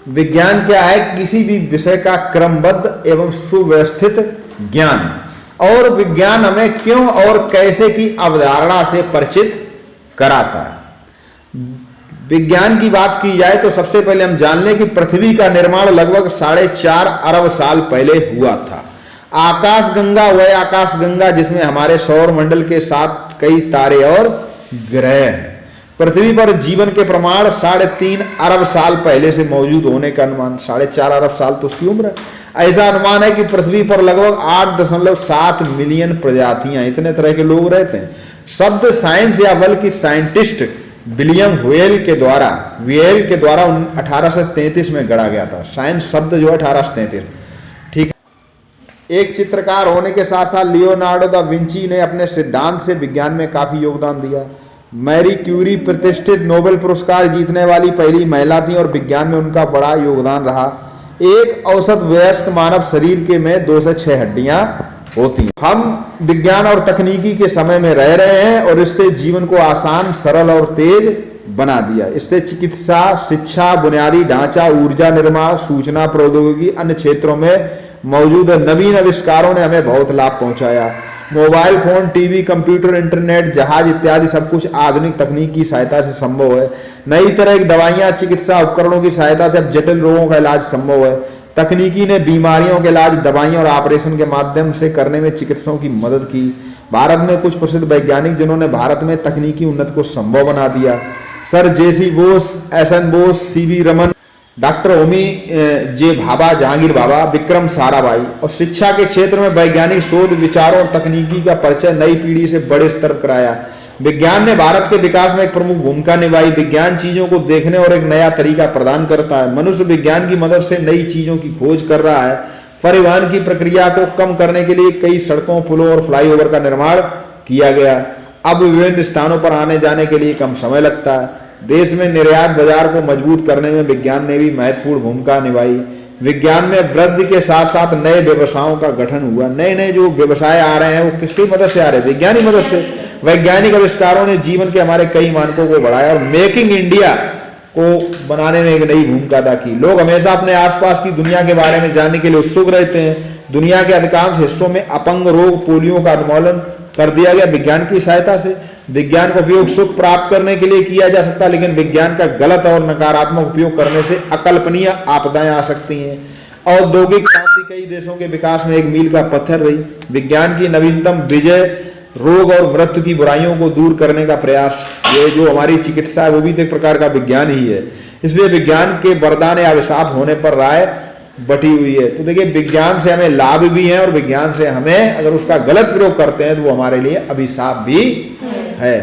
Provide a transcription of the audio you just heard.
विज्ञान क्या है? किसी भी विषय का क्रमबद्ध एवं सुव्यवस्थित ज्ञान। और विज्ञान हमें क्यों और कैसे की अवधारणा से परिचित कराता है। विज्ञान की बात की जाए तो सबसे पहले हम जान लें कि पृथ्वी का निर्माण लगभग 4.5 अरब साल पहले हुआ था। आकाशगंगा वह आकाशगंगा जिसमें हमारे सौर मंडल के साथ कई तारे और ग्रह हैं। पृथ्वी पर जीवन के प्रमाण 3.5 अरब साल पहले से मौजूद होने का अनुमान। 4.5 अरब साल तो उसकी उम्र है। ऐसा अनुमान है कि पृथ्वी पर लगभग 8.7 मिलियन प्रजातियां, इतने तरह के लोग रहते हैं। शब्द साइंस या बल्कि साइंटिस्ट विलियम व्हेल के द्वारा 1833 में गढ़ा गया था। साइंस शब्द जो है 1833। ठीक है। एक चित्रकार होने के साथ साथ लियोनार्डो दा विंची ने अपने सिद्धांत से विज्ञान में काफी योगदान दिया। मैरी क्यूरी प्रतिष्ठित नोबेल पुरस्कार जीतने वाली पहली महिला थी और विज्ञान में उनका बड़ा योगदान रहा। एक औसत वयस्क मानव शरीर के में 2 से 6 हड्डियां होती हैं। हम विज्ञान और तकनीकी के समय में रह रहे हैं और इससे जीवन को आसान, सरल और तेज बना दिया। इससे चिकित्सा, शिक्षा, बुनियादी ढांचा, ऊर्जा निर्माण, सूचना प्रौद्योगिकी, अन्य क्षेत्रों में मौजूद नवीन आविष्कारों ने हमें बहुत लाभ पहुंचाया। Mobile phone, TV, computer, internet, जहाज इत्यादि सब कुछ आधुनिक तकनीक की सहायता से संभव है। नई तरह की दवाइयां, चिकित्सा उपकरणों की सहायता से अब जटिल रोगों का इलाज संभव है। तकनीकी ने बीमारियों के इलाज दवाइयों और ऑपरेशन के माध्यम से करने में चिकित्सकों की मदद की। भारत में कुछ प्रसिद्ध वैज्ञानिक जिन्होंने भारत में तकनीकी उन्नति को संभव बना दिया। Sir J C Bose, S N Bose, C V Raman, doctor Homi J Bhabha, Jahangir Bhabha, Vikram Sarabhai. और शिक्षा के क्षेत्र में वैज्ञानिक शोध, विचारों और तकनीकी का परिचय नई पीढ़ी से बड़े स्तर पर कराया। विज्ञान ने भारत के विकास में एक प्रमुख भूमिका निभाई। विज्ञान चीजों को देखने और एक नया तरीका प्रदान करता है। मनुष्य विज्ञान की मदद से नई चीजों की खोज कर रहा है। परिवहन की प्रक्रिया को कम करने के लिए कई सड़कों, पुलों और फ्लाईओवर का निर्माण किया गया। अब विभिन्न स्थानों पर आने जाने के लिए कम समय लगता है। देश में निर्यात बाजार को मजबूत करने में विज्ञान ने भी महत्वपूर्ण भूमिका निभाई। विज्ञान में वृद्धि के साथ साथ नए व्यवसायों का गठन हुआ। नए नए जो व्यवसाय आ रहे हैं वो किसकी मदद से आ रहे हैं? विज्ञान की मदद से। वैज्ञानिक आविष्कारों ने जीवन के हमारे कई मानकों को बढ़ाया और मेकिंग इंडिया को बनाने में एक नई भूमिका अदा की। लोग हमेशा अपने आसपास की दुनिया के बारे में जानने के लिए उत्सुक रहते हैं। दुनिया के अधिकांश हिस्सों में अपंग रोग, पोलियो का उन्मूलन कर दिया गया विज्ञान की सहायता से। विज्ञान का उपयोग सुख प्राप्त करने के लिए किया जा सकता है, लेकिन विज्ञान का गलत और नकारात्मक उपयोग करने से अकल्पनीय आपदाएं आ सकती हैं। औद्योगिक क्रांति कई देशों के विकास में एक मील का पत्थर रही। विज्ञान की नवीनतम विजय रोग और मृत्यु की बुराइयों को दूर करने का प्रयास, ये जो हमारी चिकित्सा है वो भी एक प्रकार का विज्ञान ही है। इसलिए विज्ञान के वरदान या अभिशाप होने पर राय बटी हुई है। तो देखिए, विज्ञान से हमें लाभ भी है और विज्ञान से हमें अगर उसका गलत प्रयोग करते हैं तो वो हमारे लिए अभिशाप भी है।